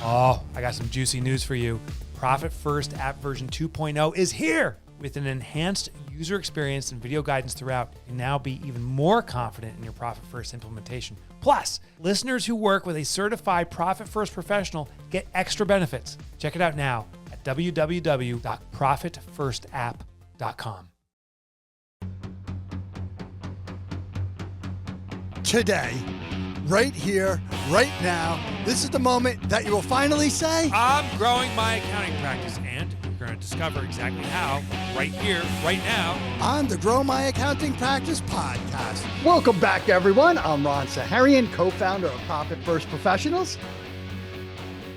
Oh, I got some juicy news for you. Profit First app version 2.0 is here. With an enhanced user experience and video guidance throughout, you can now be even more confident in your Profit First implementation. Plus, listeners who work with a certified Profit First professional get extra benefits. Check it out now at www.profitfirstapp.com. Today, right here, right now, this is the moment that you will finally say, I'm growing my accounting practice, and you're going to discover exactly how right here, right now, on the Grow My Accounting Practice podcast. Welcome back, everyone. I'm Ron Saharian, co-founder of Profit First Professionals.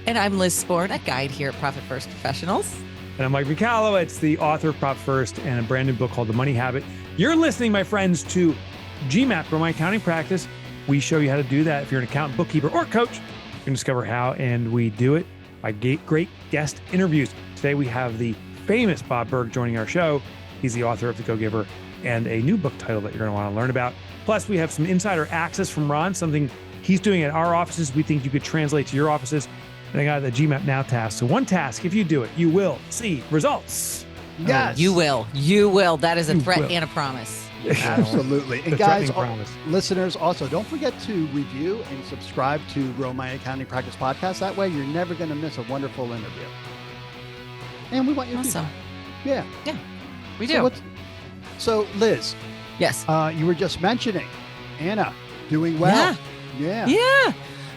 And I'm Liz Sporn, a guide here at Profit First Professionals. And I'm Mike Michalowicz, the author of Profit First and a brand new book called The Money Habit. You're listening, my friends, to GMAP, Grow My Accounting Practice. We show you how to do that. If you're an accountant, bookkeeper, or coach, you can discover how, and we do it by great guest interviews. Today, we have the famous Bob Burg joining our show. He's the author of The Go-Giver and a new book title that you're going to want to learn about. Plus, we have some insider access from Ron, something he's doing at our offices. We think you could translate to your offices. And I got the GMAP Now task. So one task, if you do it, you will see results. Yes. You will. That is a threat and a promise. Absolutely. And The guys, threatening promise. listeners, also don't forget to review and subscribe to Grow My Accounting Practice podcast. That way you're never going to miss a wonderful interview. And we want your Awesome. feedback. Yeah, we So do. So Liz, Yes. you were just mentioning Anna doing well. Yeah. Yeah.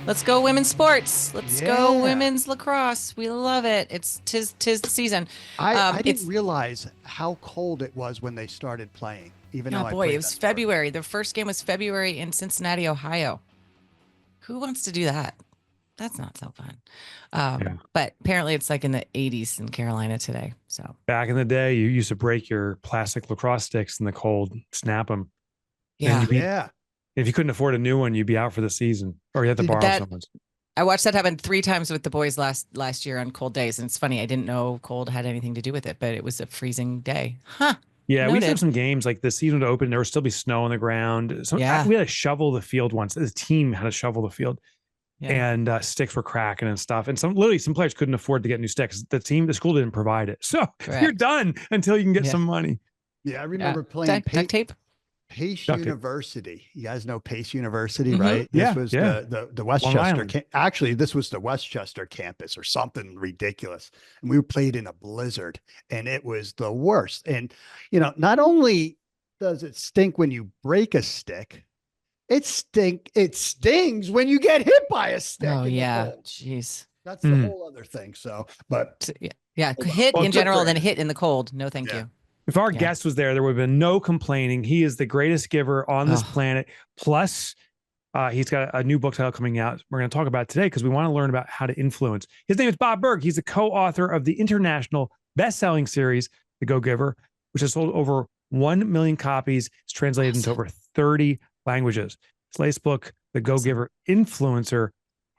Let's go women's sports. Let's go Yeah. women's lacrosse. We love it. Tis the season. I it's- didn't realize how cold it was when they started playing. Even though Oh I boy, played it was that sport. February. The first game was February in Cincinnati, Ohio. Who wants to do that? That's not so fun. Yeah. But apparently it's like in the 80s in Carolina today. So Back in the day, you used to break your plastic lacrosse sticks in the cold, snap them. yeah. Yeah. If you couldn't afford a new one, you'd be out for the season, or you had to borrow That- someone's. I watched that happen 3 times with the boys last year on cold days. And it's funny, I didn't know cold had anything to do with it, but it was a freezing day. Huh. Yeah, we used to Noted. have some games like the season would open, there would still be snow on the ground. So Yeah. we had to shovel the field once. The team had to shovel the field, Yeah. and sticks were cracking and stuff. And some players couldn't afford to get new sticks. The school didn't provide it, so you're Correct. done until you can get Yeah. some money. Yeah. I remember playing Duct tape. Pace Duct tape. University. You guys know Pace University, Mhm. right? Yeah, This was yeah. the Westchester. Island. Actually, this was the Westchester campus or something ridiculous. And we played in a blizzard, and it was the worst. And not only does it stink when you break a stick, it stings when you get hit by a stick. Oh in the yeah. cold. Jeez. That's the Mm. whole other thing. So, but Yeah. Hit Well, in good general, for then him. hit in the cold. No, thank Yeah. you. If our Yeah. guest was there would have been no complaining. He is the greatest giver on this Oh. planet. Plus, he's got a new book title coming out. We're going to talk about today because we want to learn about how to influence. His name is Bob Burg. He's the co-author of the international best-selling series, The Go-Giver, which has sold over 1 million copies. It's translated into Awesome. over 30 languages. His latest book, The Go-Giver Influencer,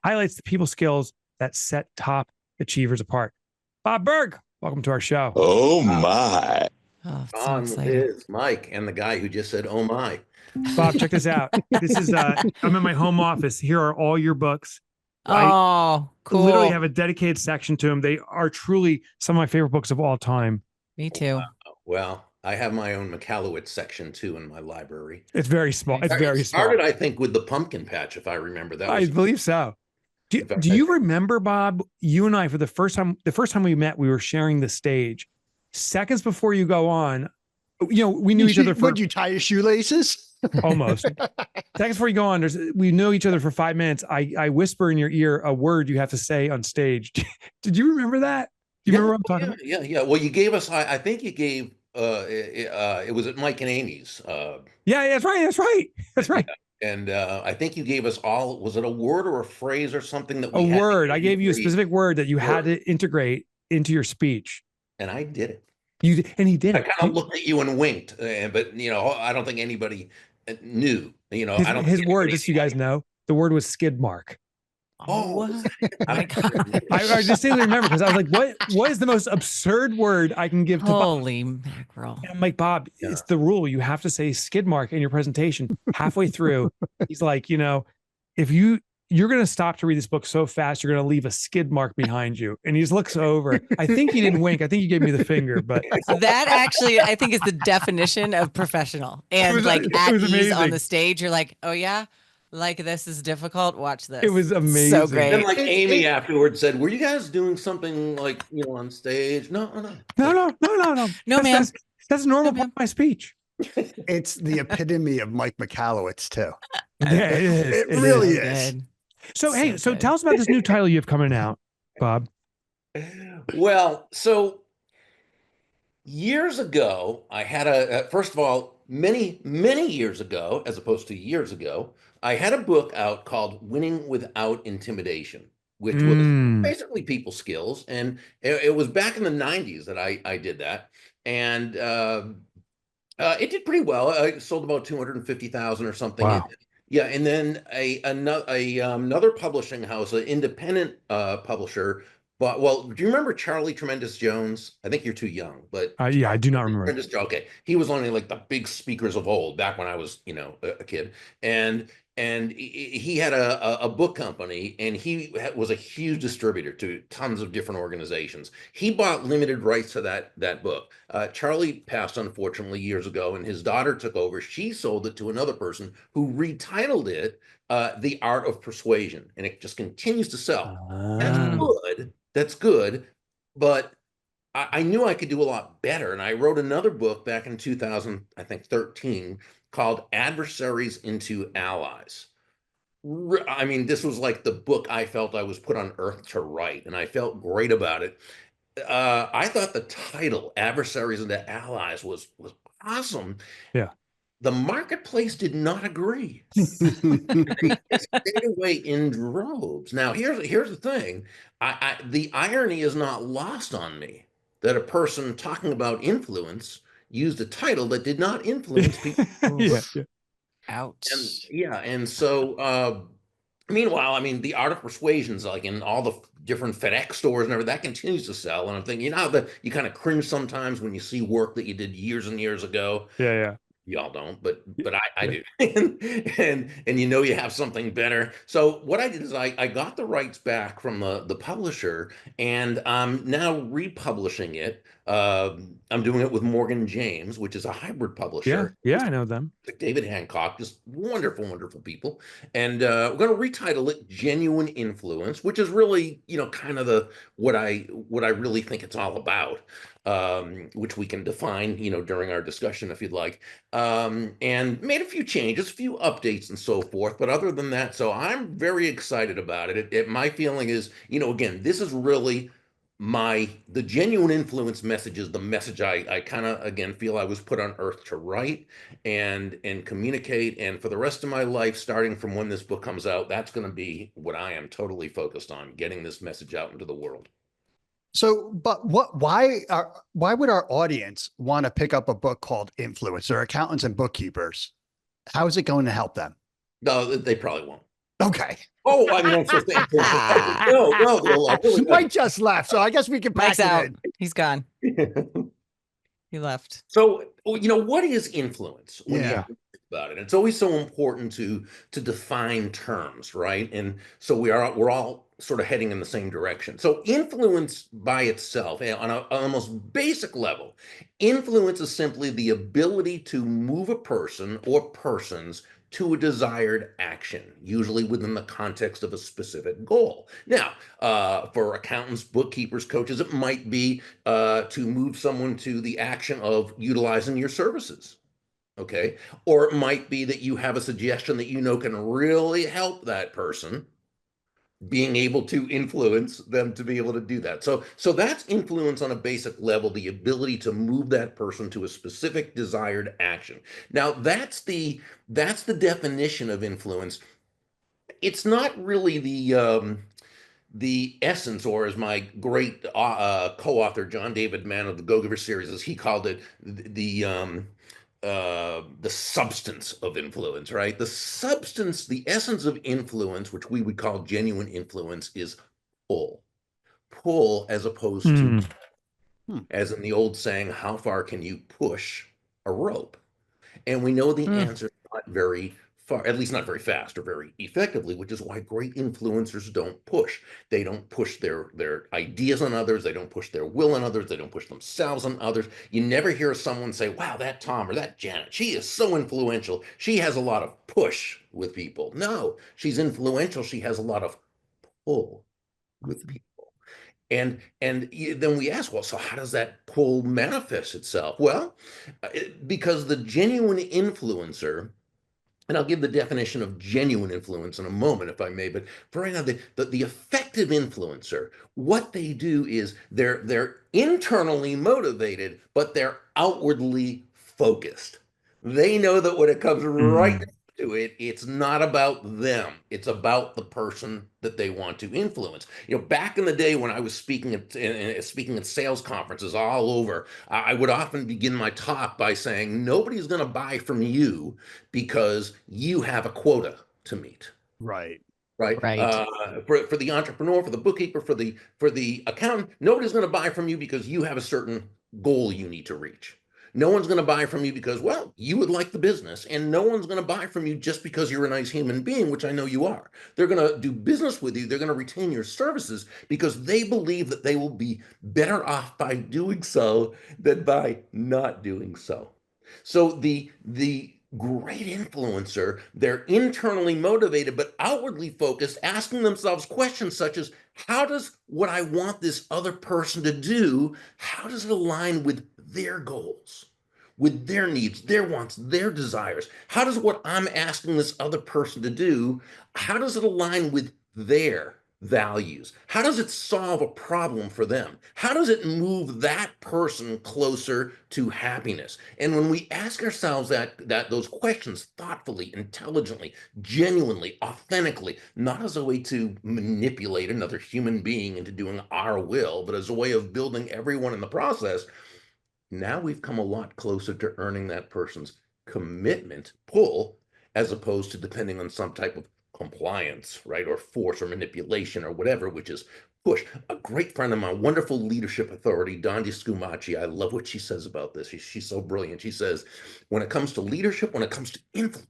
highlights the people skills that set top achievers apart. Bob Burg, welcome to our show. Oh my. Oh, it's so On exciting. is Mike and the guy who just said, oh my. Bob, check this out. This is I'm in my home office. Here are all your books. Oh, cool. Literally have a dedicated section to them. They are truly some of my favorite books of all time. Me too. Well, I have my own Michalowicz section too in my library. It's very small. It's very It small. started, I think, with the pumpkin patch, if I remember. That I was believe so. Do In fact, do you remember, Bob? You and I, for the first time we met, we were sharing the stage. Seconds before you go on, we knew each other for Would you tie your shoelaces? almost. Seconds before you go on, we know each other for 5 minutes. I whisper in your ear a word you have to say on stage. Did you remember that? Do you remember what I'm talking about? Yeah. Well, you gave us, I think you gave, it was at Mike and Amy's. Yeah, that's right. That's right. And I think you gave us all, was it a word or a phrase or something that A we had to word. I gave you a integrate? specific word that you had Word. to integrate into your speech. And I did it. And he did I it. kind of looked at you and winked, but I don't think anybody knew. I don't. His think word, anybody just so you guys know, the word was skid mark. Oh, what? I- My God. I distinctly remember because I was like, what is the most absurd word I can give to Bob? Holy mackerel. And I'm like, Bob, Yeah. it's the rule. You have to say skid mark in your presentation halfway through. He's like, if you you're going to stop to read this book so fast, you're going to leave a skid mark behind you. And he just looks over. I think he didn't wink. I think he gave me the finger, but That actually, I think, is the definition of professional. And was- like it at was ease on amazing. the stage, you're like, oh yeah, like this is difficult. Watch this. it was So amazing. great. Then like Amy afterwards said, were you guys doing something like, on stage? No. No. No, ma'am. That's a normal No, part of my speech. It's the epitome of Mike McAllowitz too. Yeah, it is. It really So is. good. So, hey, So so good. tell us about this new title you have coming out, Bob. Well, so years ago, I had first of all, many years ago, as opposed to years ago, I had a book out called Winning Without Intimidation, which was basically people skills. And it was back in the 90s that I did that. And it did pretty well. I sold about 250,000 or something. Wow. Yeah, and then another publishing house, an independent publisher, but do you remember Charlie Tremendous Jones? I think you're too young, but Yeah, I do not remember. Okay, he was one of like the big speakers of old back when I was, a kid, and he had a book company, and he was a huge distributor to tons of different organizations. He bought limited rights to that book. Charlie passed unfortunately years ago, and his daughter took over. She sold it to another person who retitled it The Art of Persuasion, and it just continues to sell. That's good, but I knew I could do a lot better, and I wrote another book back in 2013 called Adversaries into Allies. I mean, this was like the book I felt I was put on earth to write, and I felt great about it. I thought the title Adversaries into Allies was awesome. Yeah. The marketplace did not agree. They stayed away in droves. Now, here's the thing. The irony is not lost on me that a person talking about influence used a title that did not influence people. Yeah. Ouch. And so meanwhile, I mean, The Art of Persuasion's like in all the different FedEx stores and everything, that continues to sell. And I'm thinking, that you kind of cringe sometimes when you see work that you did years and years ago. Yeah. Y'all don't, but I do. and you have something better. So what I did is I got the rights back from the publisher, and I'm now republishing it. I'm doing it with Morgan James, which is a hybrid publisher. Yeah, I know them. David Hancock, just wonderful people. And we're going to retitle it Genuine Influence, which is really, kind of what I really think it's all about, which we can define, during our discussion if you'd like. And made a few changes, a few updates and so forth. But other than that, so I'm very excited about it. My feeling is, again, this is really the genuine influence message is the message I kind of, again, feel I was put on earth to write and communicate. And for the rest of my life, starting from when this book comes out, that's going to be what I am totally focused on, getting this message out into the world. So, but why would our audience want to pick up a book called Influence? They're accountants and bookkeepers. How is it going to help them? No, they probably won't. Okay. Oh, I mean, no. Mike just left, so I guess we can pass Mike's it out. in. He's gone. He left. So, what is influence? When Yeah. you think about it, it's always so important to define terms, right? And so we're all sort of heading in the same direction. So, influence by itself, on a most basic level, influence is simply the ability to move a person or persons to a desired action, usually within the context of a specific goal. Now, for accountants, bookkeepers, coaches, it might be to move someone to the action of utilizing your services, okay? Or it might be that you have a suggestion that can really help that person, being able to influence them to be able to do that. So that's influence on a basic level, the ability to move that person to a specific desired action. Now, that's the definition of influence. It's not really the essence, or as my great co-author John David Mann of the Go-Giver series, as he called it, the substance of influence, right? The substance, the essence of influence, which we would call genuine influence, is pull, as opposed to, as in the old saying, how far can you push a rope? And we know the answer is not very far, at least not very fast or very effectively, which is why great influencers don't push. They don't push their ideas on others. They don't push their will on others. They don't push themselves on others. You never hear someone say, wow, that Tom or that Janet, she is so influential. She has a lot of push with people. No, she's influential. She has a lot of pull with people. And then we ask, well, so how does that pull manifest itself? Well, because the genuine influencer, and I'll give the definition of genuine influence in a moment, if I may, but for right now, the effective influencer, what they do is they're internally motivated, but they're outwardly focused. They know that when it comes right down to it, it's not about them. It's about the person that they want to influence. Back in the day when I was speaking at sales conferences all over, I would often begin my talk by saying, nobody's going to buy from you because you have a quota to meet. Right. Right. Right. For the entrepreneur, for the bookkeeper, for the accountant, nobody's going to buy from you because you have a certain goal you need to reach. No one's going to buy from you because, well, you would like the business, and no one's going to buy from you just because you're a nice human being, which I know you are. They're going to do business with you. They're going to retain your services because they believe that they will be better off by doing so than by not doing so. So the great influencer, they're internally motivated but outwardly focused, asking themselves questions such as, how does what I want this other person to do, how does it align with their goals, with their needs, their wants, their desires? How does what I'm asking this other person to do, how does it align with their values? How does it solve a problem for them? How does it move that person closer to happiness? And when we ask ourselves those questions thoughtfully, intelligently, genuinely, authentically, not as a way to manipulate another human being into doing our will, but as a way of building everyone in the process, now we've come a lot closer to earning that person's commitment, pull, as opposed to depending on some type of compliance, right, or force or manipulation or whatever, which is push. A great friend of mine, wonderful leadership authority, Dondi Scumaci, I love what she says about this. She's so brilliant. She says, when it comes to leadership, when it comes to influence,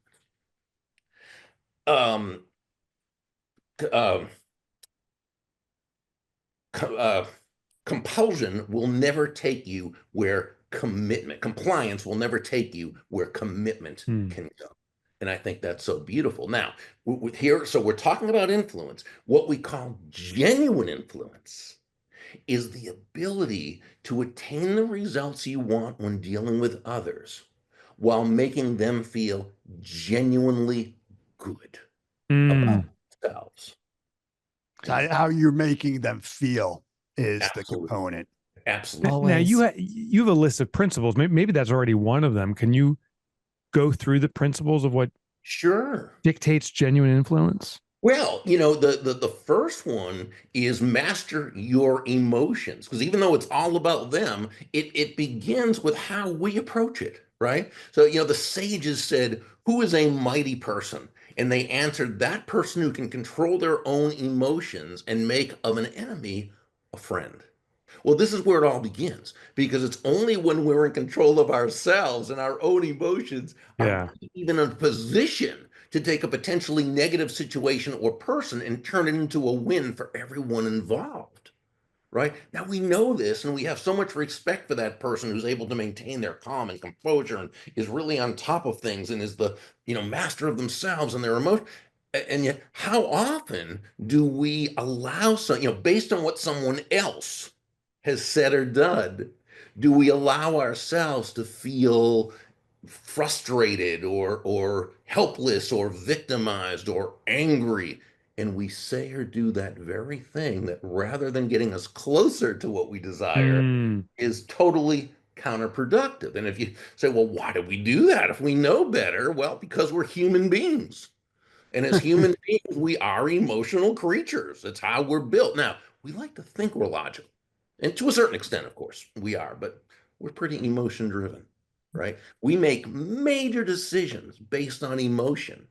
um, compulsion will never take you where compliance will never take you where commitment can go. And I think that's so beautiful. Now, so we're talking about influence. What we call genuine influence is the ability to attain the results you want when dealing with others while making them feel genuinely good about themselves. How you're making them feel is the Absolutely. component. Absolutely. Now Always. you have a list of principles. Maybe that's already one of them. Can you go through the principles of what Sure. dictates genuine influence? Well, the first one is master your emotions, because even though it's all about them, it begins with how we approach it, right? So, the sages said, who is a mighty person? And they answered, that person who can control their own emotions and make of an enemy a friend. Well, this is where it all begins, because it's only when we're in control of ourselves and our own emotions are we even in a position to take a potentially negative situation or person and turn it into a win for everyone involved. Right? Now we know this, and we have so much respect for that person who's able to maintain their calm and composure and is really on top of things and is the master of themselves and their emotion. And yet, how often do we allow based on what someone else has said or done, do we allow ourselves to feel frustrated or helpless or victimized or angry? And we say or do that very thing that, rather than getting us closer to what we desire, is totally counterproductive. And if you say, well, why do we do that if we know better? Well, because we're human beings. And as human beings, we are emotional creatures. It's how we're built. Now, we like to think we're logical. And to a certain extent, of course, we are, but we're pretty emotion driven, right? We make major decisions based on emotion,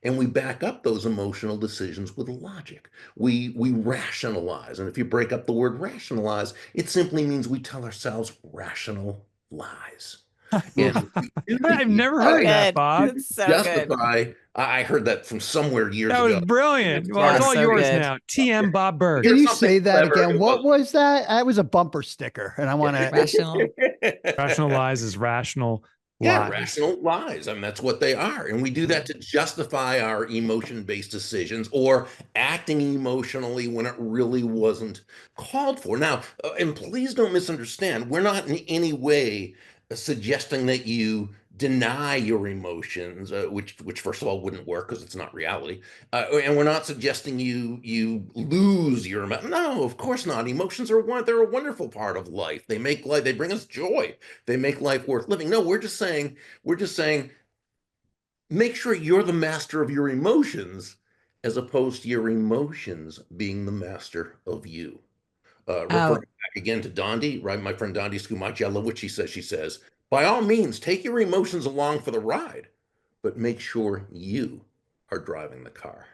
and we back up those emotional decisions with logic. We rationalize. And if you break up the word rationalize, it simply means we tell ourselves rational lies. And we do I've these never So heard that, good. Bob. It's so good. justify. I heard that from somewhere years That was ago. brilliant. Well, it's That's all so yours good. now. TM Bob Burg. Can Here's you something say that clever. again? It What was that? That was a bumper sticker, and I want to. Rational. Rational lies is rational Yeah, lies. rational lies. I mean, that's what they are. And we do that to justify our emotion-based decisions or acting emotionally when it really wasn't called for. Now, and please don't misunderstand, we're not in any way suggesting that you deny your emotions, which first of all wouldn't work because it's not reality. And we're not suggesting you lose your no, of course not. Emotions are they're a wonderful part of life. They make life, they bring us joy. They make life worth living. No, we're just saying, make sure you're the master of your emotions as opposed to your emotions being the master of you. Oh, Referring back again to Dondi, right? My friend Dondi Scumaci, I love what she says. She says, by all means, take your emotions along for the ride, but make sure you are driving the car.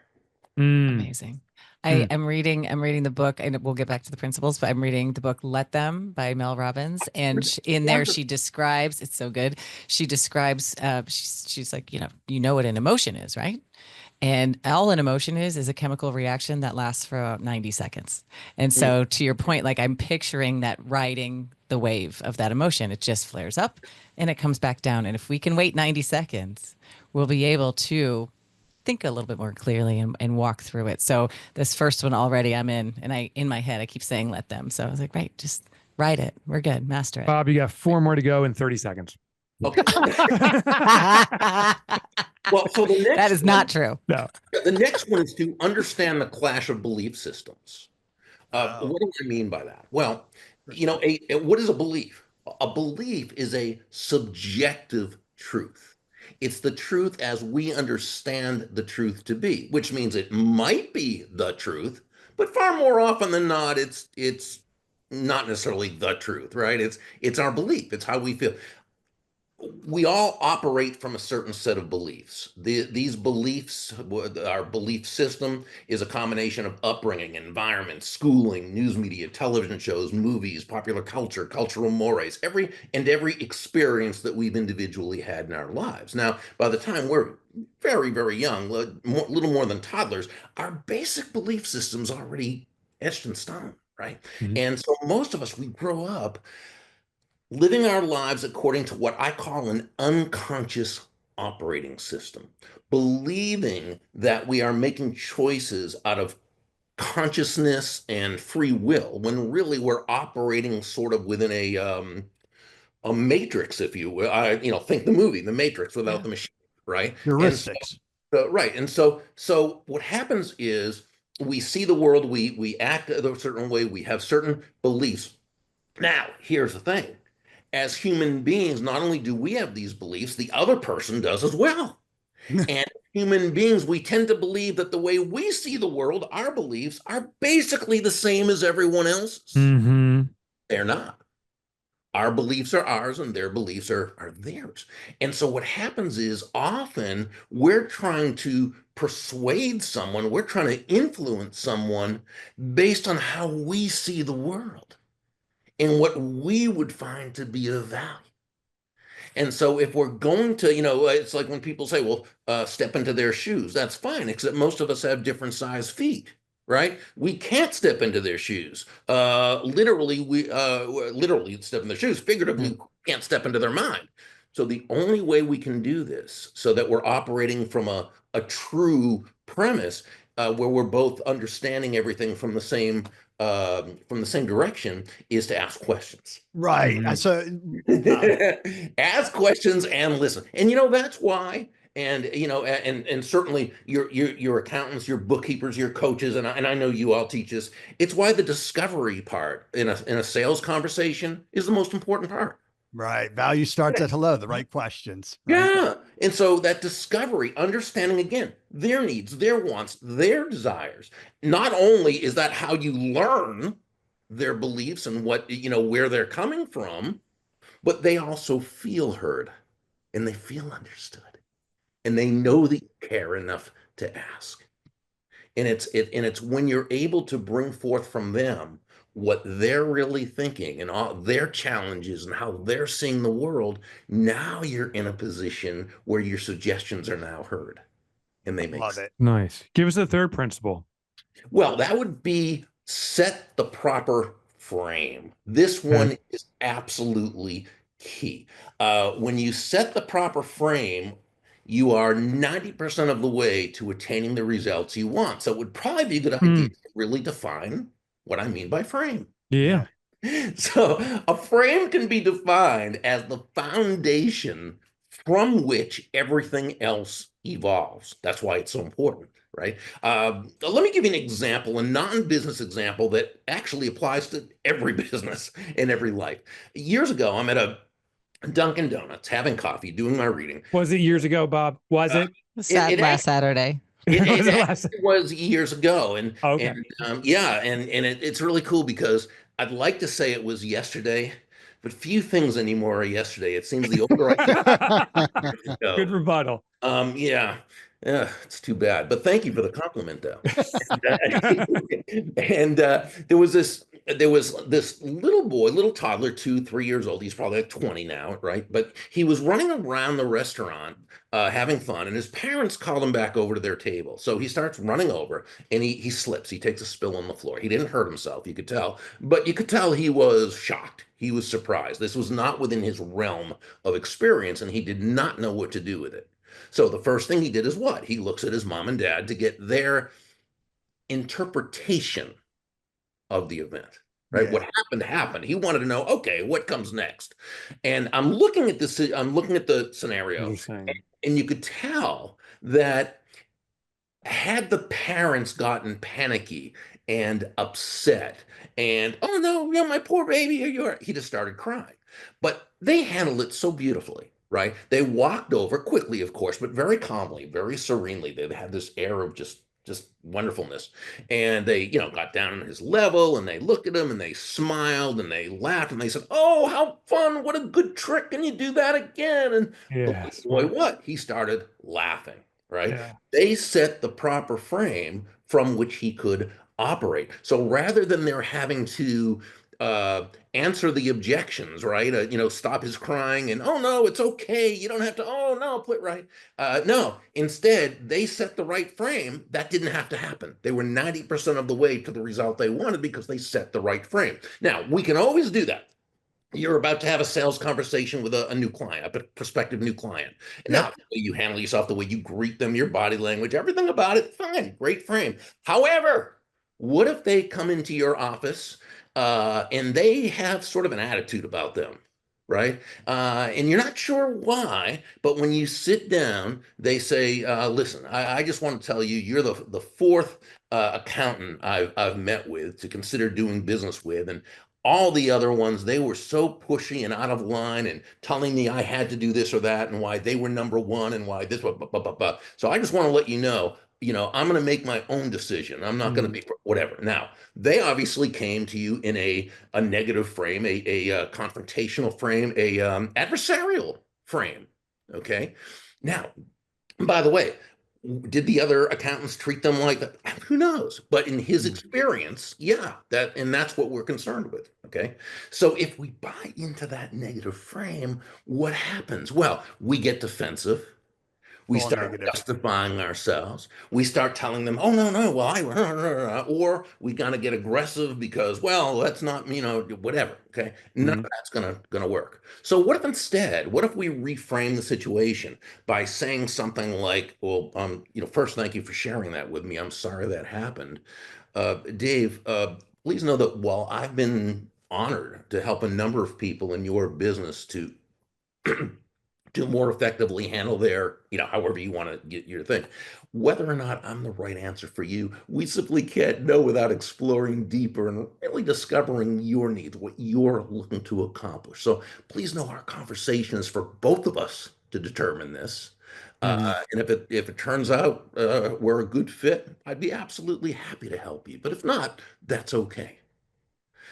amazing. Hmm. I'm reading the book, and we'll get back to the principles, but I'm reading the book Let Them by Mel Robbins. And in there she describes, it's so good. She describes she's like, you know what an emotion is, right? And all an emotion is a chemical reaction that lasts for about 90 seconds. And so to your point, like I'm picturing that riding the wave of that emotion. It just flares up and it comes back down. And if we can wait 90 seconds, we'll be able to think a little bit more clearly and walk through it. So this first one already I'm in, and in my head, I keep saying, let them. So I was like, right, just ride it. We're good. Master it. Bob, you got 4 more to go in 30 seconds. Okay. Well, so the next That is not true. No. The next one is to understand the clash of belief systems. What do I mean by that? Well, what is a belief? A belief is a subjective truth. It's the truth as we understand the truth to be, which means it might be the truth, but far more often than not, it's not necessarily the truth, right? It's our belief. It's how we feel. We all operate from a certain set of beliefs. These beliefs, our belief system is a combination of upbringing, environment, schooling, news media, television shows, movies, popular culture, cultural mores, every experience that we've individually had in our lives. Now, by the time we're very, very young, little more than toddlers, our basic belief system's already etched in stone, right? Mhm. And so most of us, we grow up living our lives according to what I call an unconscious operating system, believing that we are making choices out of consciousness and free will, when really we're operating sort of within a matrix, if you will. Think the movie, The Matrix, without the machine, right? Heuristics. Right. And so what happens is we see the world, we act a certain way, we have certain beliefs. Now, here's the thing. As human beings, not only do we have these beliefs, the other person does as well. And human beings, we tend to believe that the way we see the world, our beliefs are basically the same as everyone else's. Mm-hmm. They're not. Our beliefs are ours and their beliefs are theirs. And so what happens is often we're trying to persuade someone, we're trying to influence someone based on how we see the world and what we would find to be of value. And so if we're going to, it's like when people say, well, step into their shoes, that's fine, except most of us have different size feet, right? We can't step into their shoes. Literally step in their shoes. Figuratively, we can't step into their mind. So the only way we can do this so that we're operating from a true premise where we're both understanding everything from the same direction is to ask questions. Right. Mhm. So Ask questions and listen. And that's why. And and certainly your accountants, your bookkeepers, your coaches, and I know you all teach this. It's why the discovery part in a sales conversation is the most important part. right. Value starts at hello, the right questions. Right? Yeah. And so that discovery, understanding again, their needs, their wants, their desires. Not only is that how you learn their beliefs and what, where they're coming from, but they also feel heard and they feel understood and they know that you care enough to ask. And it's when you're able to bring forth from them what they're really thinking and all their challenges and how they're seeing the world, now you're in a position where your suggestions are now heard and they make Love sense. it. Nice. Give us the third principle. Well, that would be set the proper frame. This one is absolutely key. When you set the proper frame, you are 90% of the way to attaining the results you want. So it would probably be a good idea to really define what I mean by frame. Yeah. So a frame can be defined as the foundation from which everything else evolves. That's why it's so important, right? Let me give you an example, a non-business example that actually applies to every business and every life. Years ago, I'm at a Dunkin' Donuts having coffee, doing my reading. Was it years ago, Bob? Was it? Last Saturday. Was it It last? actually was years ago, and Okay. yeah, and it's really cool because I'd like to say it was yesterday, but few things anymore are yesterday. It seems the older I get, Good rebuttal. yeah, yeah, it's too bad. But thank you for the compliment, though. And there was this little boy, little toddler, 2, 3 years old. He's probably like 20 now, right? But he was running around the restaurant, having fun, and his parents called him back over to their table. So he starts running over, and he slips. He takes a spill on the floor. He didn't hurt himself, you could tell, but you could tell he was shocked. He was surprised. This was not within his realm of experience, and he did not know what to do with it. So the first thing he did is what? He looks at his mom and dad to get their interpretation of the event, right? Yeah. What happened. He wanted to know, okay, what comes next? And I'm looking at the scenario, Interesting. and you could tell that had the parents gotten panicky and upset and, oh no, my poor baby, he just started crying. But they handled it so beautifully, right? They walked over quickly, of course, but very calmly, very serenely. They had this air of just wonderfulness. And they, got down on his level and they looked at him and they smiled and they laughed and they said, "Oh, how fun. What a good trick. Can you do that again?" And the boy, what? He started laughing, right? Yeah. They set the proper frame from which he could operate. So rather than their having to answer the objections, right? Stop his crying and, "Oh no, it's okay. You don't have to. Oh no, put right." No, instead they set the right frame. That didn't have to happen. They were 90% of the way to the result they wanted because they set the right frame. Now we can always do that. You're about to have a sales conversation with a new client, a prospective new client. And now the way you handle yourself, the way you greet them, your body language, everything about it, fine, great frame. However, what if they come into your office and they have sort of an attitude about them, right? And you're not sure why, but when you sit down, they say, "Listen, I just want to tell you, you're the fourth accountant I've met with to consider doing business with, and all the other ones, they were so pushy and out of line and telling me I had to do this or that and why they were number one and why this, blah, blah, blah, blah, blah. So I just want to let you know, I'm going to make my own decision. I'm not going to be whatever." Now, they obviously came to you in a negative frame, a confrontational frame, a adversarial frame. Okay. Now, by the way, did the other accountants treat them like that? Who knows? But in his experience, yeah, that's what we're concerned with. Okay. So if we buy into that negative frame, what happens? Well, we get defensive. We All start negative. justifying ourselves. We start telling them, "Oh no, well, or we gotta get aggressive because, well, that's not, whatever." Okay, none of that's gonna work. So what if instead, what if we reframe the situation by saying something like, "Well, first, thank you for sharing that with me. I'm sorry that happened, Dave. Please know that while I've been honored to help a number of people in your business to to more effectively handle their, however you want to get your thing. Whether or not I'm the right answer for you, we simply can't know without exploring deeper and really discovering your needs, what you're looking to accomplish. So please know our conversation is for both of us to determine this. And if it turns out we're a good fit, I'd be absolutely happy to help you. But if not, that's okay.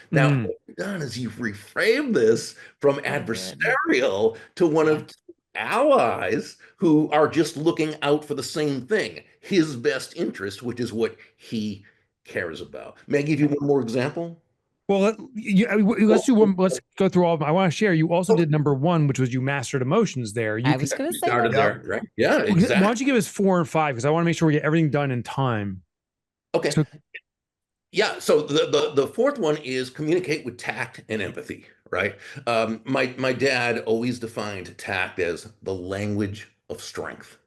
Now, what you've done is you've reframed this from adversarial to one of allies who are just looking out for the same thing, his best interest, which is what he cares about. May I give you one more example? Well, let's do one. Let's go through all of them. I want to share. You also did number one, which was you mastered emotions there. I was going to say Started that. there, right? Yeah, Why exactly. don't you give us 4 and 5? Because I want to make sure we get everything done in time. Okay. So- Yeah, so the fourth one is communicate with tact and empathy, right? My dad always defined tact as the language of strength.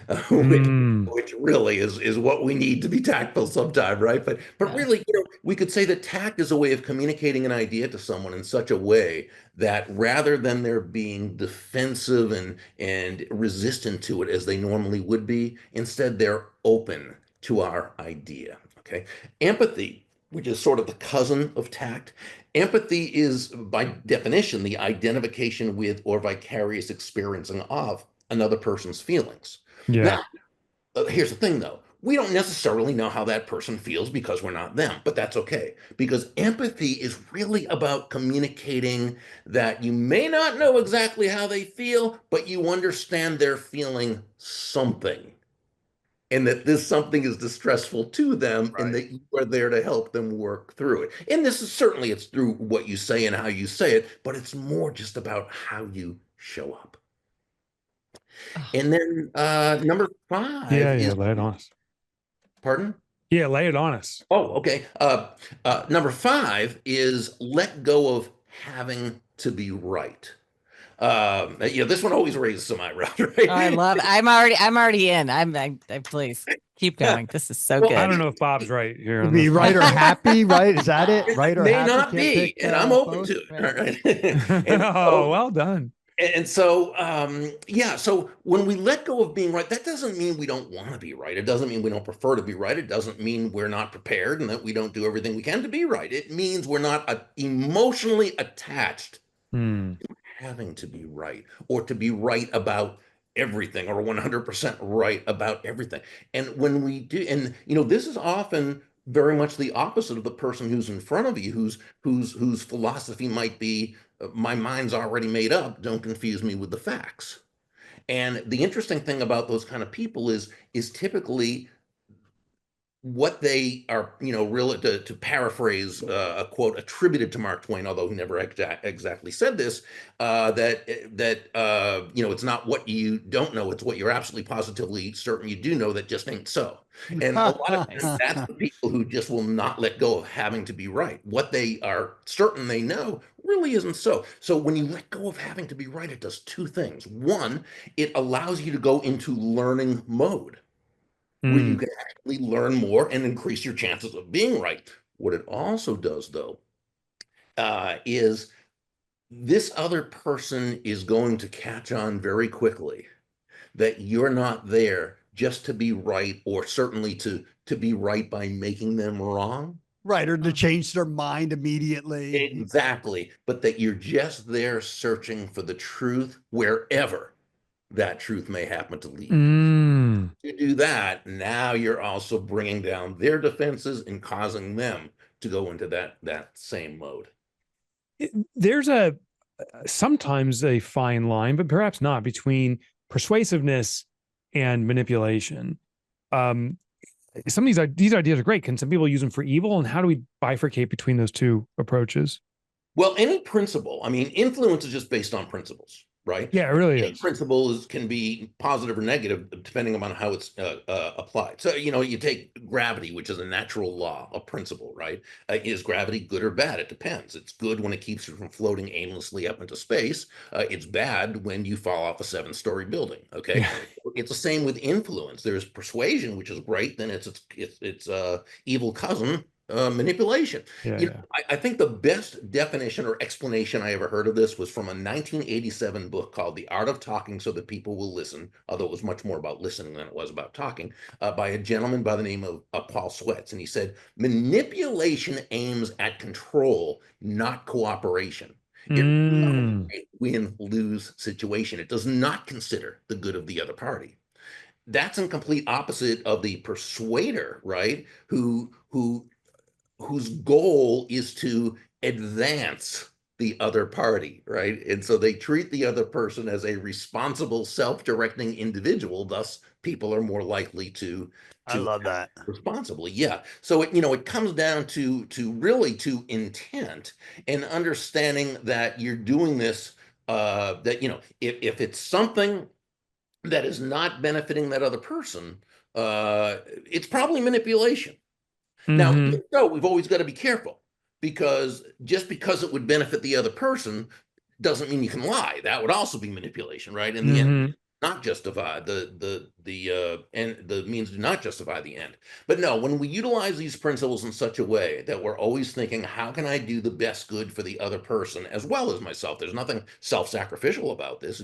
which, Mm, which really is what we need to be tactful sometime, right? But Yeah. really, we could say that tact is a way of communicating an idea to someone in such a way that rather than there being defensive and resistant to it as they normally would be, instead they're open to our idea. Okay. Empathy, which is sort of the cousin of tact. Empathy is, by definition, the identification with or vicarious experiencing of another person's feelings. yeah. Now, here's the thing though. We don't necessarily know how that person feels because we're not them, but that's okay. Because empathy is really about communicating that you may not know exactly how they feel, but you understand they're feeling something. And that this something is distressful to them, and Right. that you are there to help them work through it. And this is certainly it's through what you say and how you say it, but it's more just about how you show up. Oh, And then number Yeah. five Yeah. is, Lay it on us. pardon? Yeah. Lay it on us. Oh, okay. Number five is let go of having to be right. This one always raises some eyebrows, right? I love it. I'm already in. Please keep going. This is so Well, good. I don't know if Bob's right here. To On be this right or happy, right? Is that it? Right or may happy? not Can't be, pick, and I'm open both? to it. Right. All right. And Oh, well done. so when we let go of being right, that doesn't mean we don't want to be right. It doesn't mean we don't prefer to be right. It doesn't mean we're not prepared and that we don't do everything we can to be right. It means we're not emotionally attached Hmm. having to be right or to be right about everything or 100% right about everything. And when we do, and this is often very much the opposite of the person who's in front of you, whose philosophy might be, my mind's already made up, don't confuse me with the facts. And the interesting thing about those kind of people is typically what they are, really, to paraphrase a quote attributed to Mark Twain, although he never exactly said this, it's not what you don't know, it's what you're absolutely positively certain you do know that just ain't so. And a lot of times, that's the people who just will not let go of having to be right. What they are certain they know really isn't so. So when you let go of having to be right, it does two things. One, it allows you to go into learning mode where you Hmm. can actually learn more and increase your chances of being right. What it also does, though, is this other person is going to catch on very quickly that you're not there just to be right, or certainly to be right by making them wrong. Right, or to change their mind immediately. Exactly. But that you're just there searching for the truth wherever that truth may happen to lead. Hmm. To do that, now you're also bringing down their defenses and causing them to go into that same mode. There's sometimes a fine line, but perhaps not, between persuasiveness and manipulation. Some of these ideas are great. Can some people use them for evil? And how do we bifurcate between those two approaches? Well, any principle, I mean, influence is just based on principles, right? Yeah, it really Any is. principle can be positive or negative depending upon how it's applied. So, you take gravity, which is a natural law, a principle, right? Is gravity good or bad? It depends. It's good when it keeps you from floating aimlessly up into space. It's bad when you fall off a 7-story building. Okay, Yeah. it's the same with influence. There's persuasion, which is great. Then it's evil cousin, manipulation. Yeah. I think the best definition or explanation I ever heard of this was from a 1987 book called The Art of Talking So That People Will Listen, although it was much more about listening than it was about talking, by a gentleman by the name of Paul Sweats. And he said, manipulation aims at control, not cooperation. It Mm. win-lose situation. It does not consider the good of the other party. That's in complete opposite of the persuader, right? Whose goal is to advance the other party, right? And so they treat the other person as a responsible, self-directing individual. Thus, people are more likely to I love act that. responsibly. Yeah. So it comes down to really to intent and understanding that you're doing this. That if it's something that is not benefiting that other person, it's probably manipulation. Now, Mm-hmm. even though we've always got to be careful, because just because it would benefit the other person doesn't mean you can lie. That would also be manipulation, right? In the Mm-hmm. end, not justify and the means do not justify the end. But no, when we utilize these principles in such a way that we're always thinking, how can I do the best good for the other person as well as myself? There's nothing self-sacrificial about this.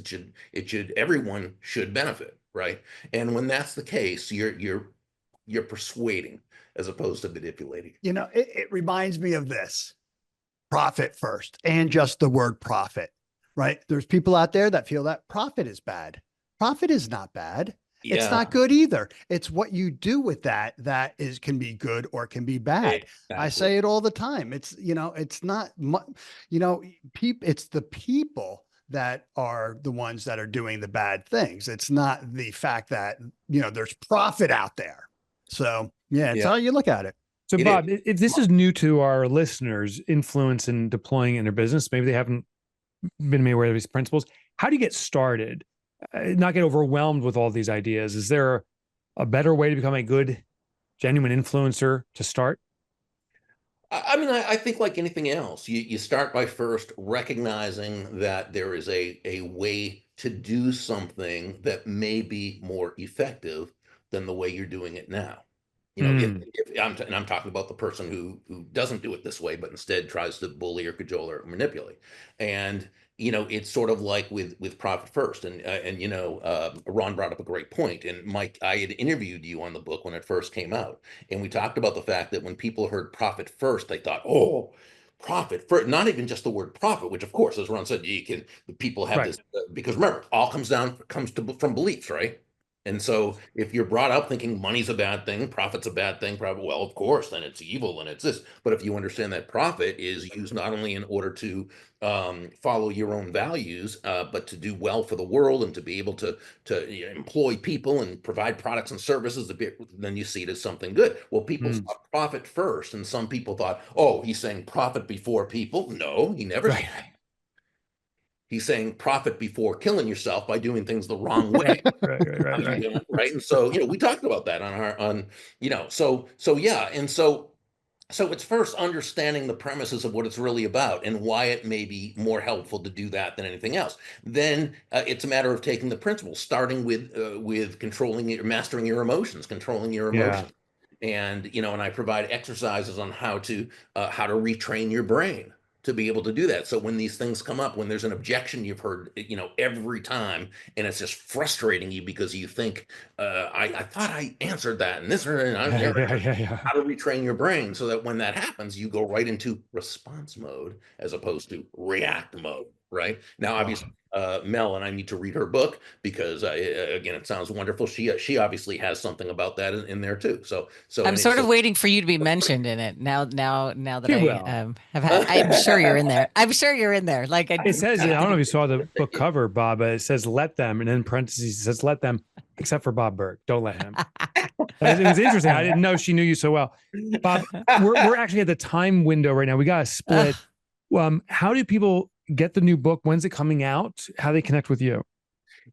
Everyone should benefit, right? And when that's the case, you're persuading as opposed to manipulating. It reminds me of this: profit first, and just the word profit, right? There's people out there that feel that profit is bad. Profit is not bad. It's Yeah, not good either. It's what you do with that can be good or can be bad. I exactly. say it all the time. It's not, it's the people that are the ones that are doing the bad things. It's not the fact that, there's profit out there. So yeah, it's Yeah. how you look at it. So It Bob, if this is new to our listeners, influence and deploying in their business, maybe they haven't been made aware of these principles. How do you get started? Not get overwhelmed with all these ideas. Is there a better way to become a good, genuine influencer to start? I mean, I think like anything else, you start by first recognizing that there is a way to do something that may be more effective than the way you're doing it now. If I'm talking about the person who doesn't do it this way, but instead tries to bully or cajole or manipulate. And it's sort of like with profit first. And Ron brought up a great point. And Mike, I had interviewed you on the book when it first came out, and we talked about the fact that when people heard profit first, they thought, oh, profit first. Not even just the word profit, which of course, as Ron said, people have Right. this because remember, all comes from beliefs, right? And so if you're brought up thinking money's a bad thing, profit's a bad thing, probably, well, of course, then it's evil and it's this. But if you understand that profit is used not only in order to follow your own values, but to do well for the world and to be able to employ people and provide products and services, then you see it as something good. Well, people saw profit first, and some people thought, oh, he's saying profit before people. No, he never said that. He's saying profit before killing yourself by doing things the wrong way. Right. And so, we talked about that so it's first understanding the premises of what it's really about and why it may be more helpful to do that than anything else. Then it's a matter of taking the principles, starting with mastering your emotions, controlling your emotions. And I provide exercises on how to retrain your brain to be able to do that. So when these things come up, when there's an objection you've heard, every time, and it's just frustrating you because you think, I thought I answered that, and how to retrain your brain so that when that happens, you go right into response mode as opposed to react mode. Right now, obviously, Mel and I need to read her book because, again, it sounds wonderful. She obviously has something about that in there too. So I'm sort of waiting for you to be mentioned in it now that You I will. have had. I'm sure you're in there. I'm sure you're in there. Like It says, I don't know if you saw the book cover, Bob, but it says let them, and in parentheses it says let them, except for Bob Burg. Don't let him. It was interesting. I didn't know she knew you so well. Bob, we're actually at the time window right now. We got to split. How do people get the new book? When's it coming out? How do they connect with you?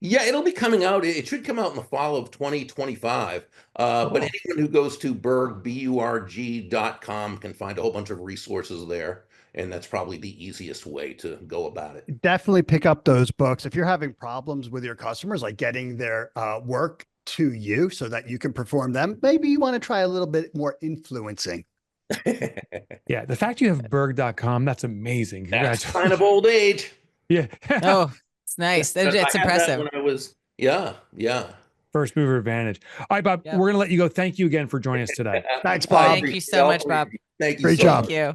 Yeah, it'll be coming out. It should come out in the fall of 2025. But anyone who goes to burg.com can find a whole bunch of resources there. And that's probably the easiest way to go about it. Definitely pick up those books. If you're having problems with your customers, like getting their work to you so that you can perform them, maybe you want to try a little bit more influencing. Yeah, the fact you have burg.com, that's amazing. That's a sign of old age. Yeah. Oh, it's nice. It's impressive. When I was, yeah. First mover advantage. All right, Bob, we're going to let you go. Thank you again for joining us today. Thanks, Bob. Thank you so much, Bob. Thank you. Great job. Thank you.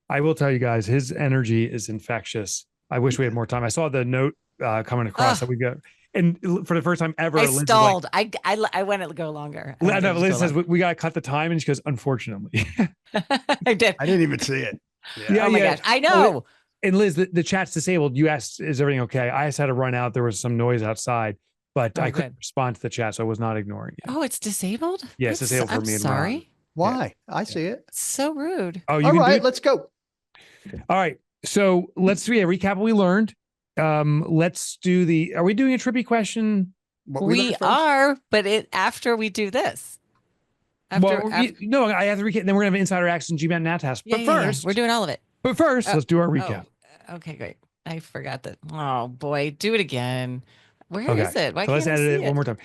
I will tell you guys, his energy is infectious. I wish we had more time. I saw the note coming across that we got. And for the first time ever, I Liz stalled. I went to go longer. Liz says, we got to cut the time. And she goes, unfortunately. I did. I didn't even see it. Oh my gosh. I know. And Liz, the chat's disabled. You asked, is everything okay? I just had to run out. There was some noise outside, but I couldn't respond to the chat, so I was not ignoring it. Oh, it's disabled? Yeah, it's disabled for I'm me and sorry. Ron. Why? I see it. So rude. Oh, you All can right, do it? let's go. All right. So let's recap what we learned. Let's do are we doing a trippy question? What We learned first? are, but after we do this. No, I have to recap. Then we're gonna have insider access and GMAT NAT task. Yeah, But yeah, first, we're doing all of it. let's do our recap. Oh, okay, great. I forgot that. Oh boy, do it again. Where Okay. is it? Why So let's can't I edit see it one more time.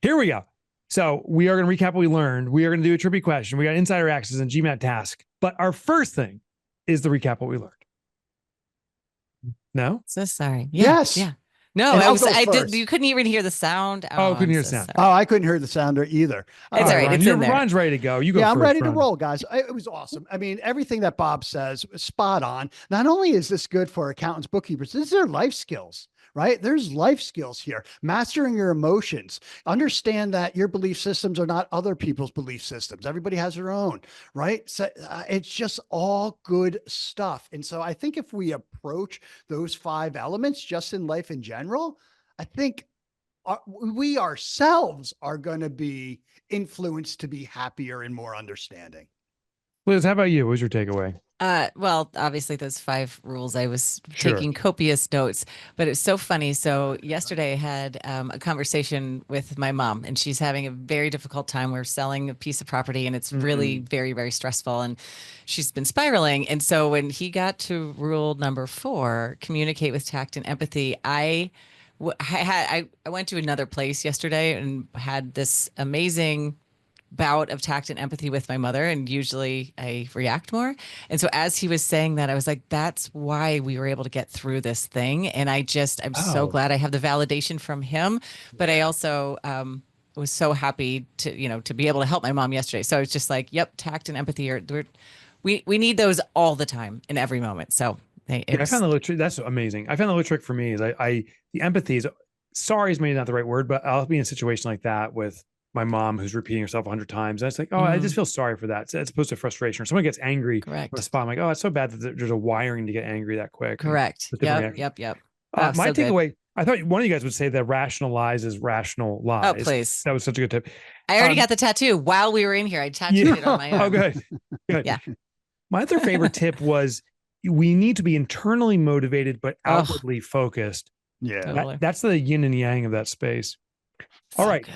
Here we go. So we are going to recap what we learned. We are going to do a trippy question. We got insider access and GMAT task. But our first thing is the recap what we learned. No? So sorry. Yes. Yeah. No, And I'll go I did. first. You couldn't even hear the sound. Oh, couldn't I'm hear the so sound. sorry. Oh, I couldn't hear the sounder either. It's all right. Ron, It's in there. Ron's ready to go. You go Yeah, I'm first, ready to Ron. roll, guys. It was awesome. I mean, everything that Bob says, spot on. Not only is this good for accountants, bookkeepers, these are life skills, right? There's life skills here. Mastering your emotions. Understand that your belief systems are not other people's belief systems. Everybody has their own, right? So it's just all good stuff. And so I think if we approach those 5 elements just in life in general, I think we ourselves are going to be influenced to be happier and more understanding. Liz, how about you? What was your takeaway? Well, obviously those 5 rules, I was Sure. taking copious notes, but it's so funny. So yesterday I had a conversation with my mom, and she's having a very difficult time. We're selling a piece of property, and it's really very, very stressful, and she's been spiraling. And so when he got to rule number 4, communicate with tact and empathy, I went to another place yesterday and had this amazing bout of tact and empathy with my mother, and usually I react more. And so as he was saying that, I was like, that's why we were able to get through this thing. And I'm so glad I have the validation from him, but I also was so happy to be able to help my mom yesterday. So I was just like, yep, tact and empathy we need those all the time in every moment. So I found the little trick. That's amazing. I found the little trick for me is the empathy is, sorry is maybe not the right word, but I'll be in a situation like that with my mom who's repeating herself 100 times. And it's like, oh, I just feel sorry for that. As opposed to frustration. Or someone gets angry. Correct. On the spot. I'm like, oh, it's so bad that there's a wiring to get angry that quick. Correct. Yep. My So good. takeaway, I thought one of you guys would say that rationalize is rational lies. Oh, please. That was such a good tip. I already got the tattoo while we were in here. I tattooed it on my arm. Oh, good. Good. Yeah. My other favorite tip was we need to be internally motivated, but outwardly focused. Yeah. Totally. That's the yin and yang of that space. So All right. good.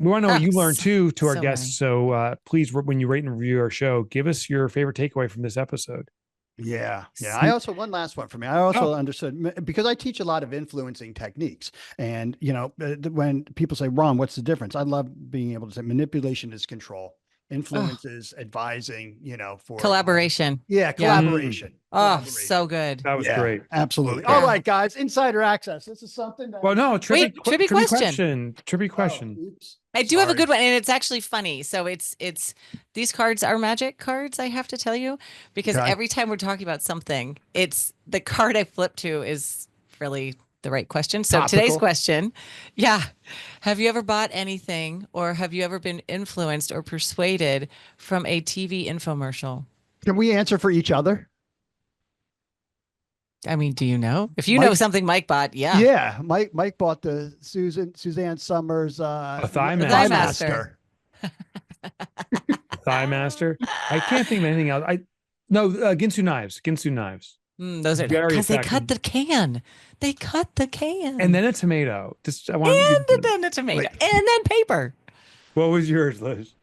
We want to know what you learned so- too to our so guests. So please, when you rate and review our show, give us your favorite takeaway from this episode. Yeah. I also, one last one for me. I also understood, because I teach a lot of influencing techniques, and when people say, Ron, what's the difference? I love being able to say manipulation is control. Influence is advising, for Collaboration. Collaboration. Oh, so good. That was great. Absolutely. Yeah. All right, guys, insider access. This is something that. Well, no, trippy question. Trippy question. Oops. I do have a Sorry. good one, and it's actually funny. So it's these cards are magic cards, I have to tell you, because Okay. every time we're talking about something, it's the card I flip to is really the right question. So today's Topical. question, have you ever bought anything, or have you ever been influenced or persuaded from a TV infomercial? Can we answer for each other? I mean, do you know? If you know something Mike bought, Yeah. Mike bought the Suzanne Summers Thigh Master. Master. Thigh Master. I can't think of anything else. Ginsu knives. Those are Very because they effective. cut the can. They cut the can. And then a tomato. and then a tomato. Wait. And then paper. What was yours, Liz?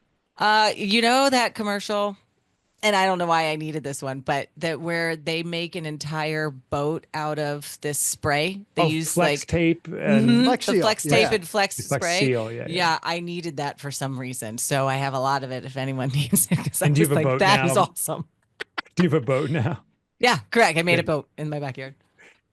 You know that commercial, and I don't know why I needed this one, but where they make an entire boat out of this spray. They use flex like tape and Flex the seal. flex Yeah. tape and flex flex spray. seal. Yeah. I needed that for some reson, so I have a lot of it. If anyone needs it, because I And do you was have a like, boat that now? is awesome. Do you have a boat now? Yeah, correct. I made a Good. boat in my backyard.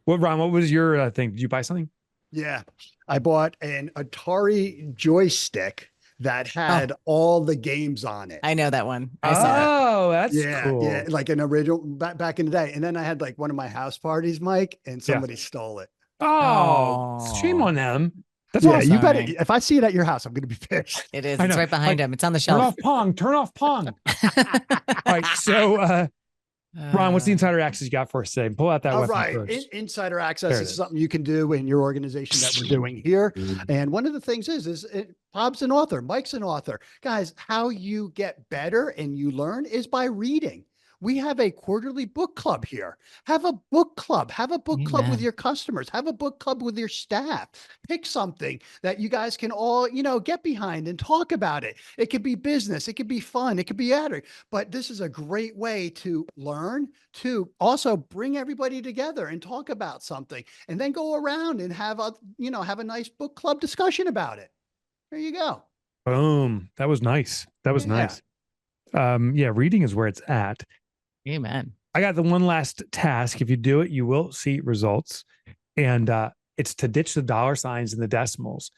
Well, Ron, what was your thing? Did you buy something? Yeah. I bought an Atari joystick that had all the games on it. I know that one. I saw it. Oh, that's cool. Yeah, like an original back in the day. And then I had like one of my house parties, Mike, and somebody stole it. Oh, shame on them. That's Yeah, awesome. you better. If I see it at your house, I'm going to be pissed. It is. I It's know. right behind Like, him. It's on the Turn shelf. off Pong. Turn off Pong. All right. So Ron, what's the insider access you got for us today? Pull out that All weapon right. first. Insider access There it is is. something you can do in your organization that we're doing here. And one of the things is Bob's an author, Mike's an author. Guys, how you get better and you learn is by reading. We have a quarterly book club here. Have a book club. Have a book club with Amen. your customers. Have a book club with your staff. Pick something that you guys can all, get behind and talk about it. It could be business. It could be fun. It could be other. But this is a great way to learn, to also bring everybody together and talk about something, and then go around and have a nice book club discussion about it. There you go. Boom. That was nice. That was Yeah. nice. Yeah, reading is where it's at. Amen. I got the one last task. If you do it, you will see results. And it's to ditch the dollar signs and the decimals.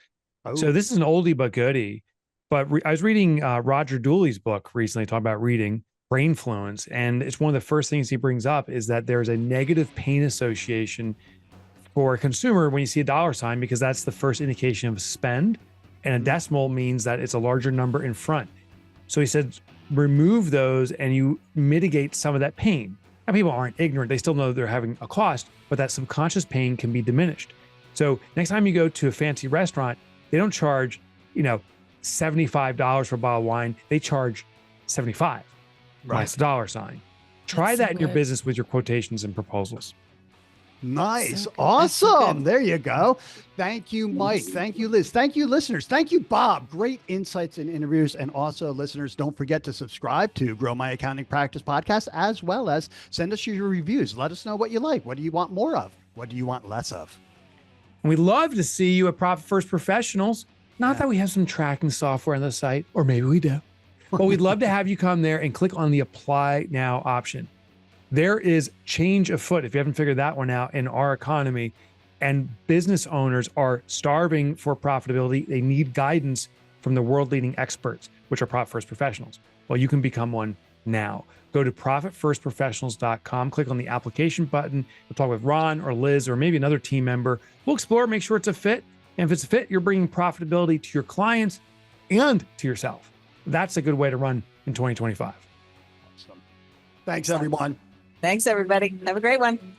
So Oh. this is an oldie but goodie. But I was reading Roger Dooley's book recently, talking about reading Brainfluence. And it's one of the first things he brings up is that there's a negative pain association for a consumer when you see a dollar sign, because that's the first indication of spend. And a decimal means that it's a larger number in front. So he said, remove those and you mitigate some of that pain. Now, people aren't ignorant. They still know they're having a cost, but that subconscious pain can be diminished. So next time you go to a fancy restaurant, they don't charge, $75 for a bottle of wine. They charge $75 minus the dollar sign. Try That's that so in your good. business with your quotations and proposals. Nice. So good. That's so Awesome. good. There you go. Thank you, Mike. Thank you, Liz. Thank you, listeners. Thank you, Bob. Great insights and interviews. And also, listeners, don't forget to subscribe to Grow My Accounting Practice podcast, as well as send us your reviews. Let us know what you like. What do you want more of? What do you want less of? And we'd love to see you at Profit First Professionals. Not that we have some tracking software on the site, or maybe we do, but we'd love to have you come there and click on the Apply Now option. There is change afoot, if you haven't figured that one out, in our economy, and business owners are starving for profitability. They need guidance from the world-leading experts, which are Profit First Professionals. Well, you can become one now. Go to profitfirstprofessionals.com, click on the application button. We'll talk with Ron or Liz or maybe another team member. We'll explore, make sure it's a fit. And if it's a fit, you're bringing profitability to your clients and to yourself. That's a good way to run in 2025. Awesome. Thanks, everyone. Thanks, everybody. Have a great one.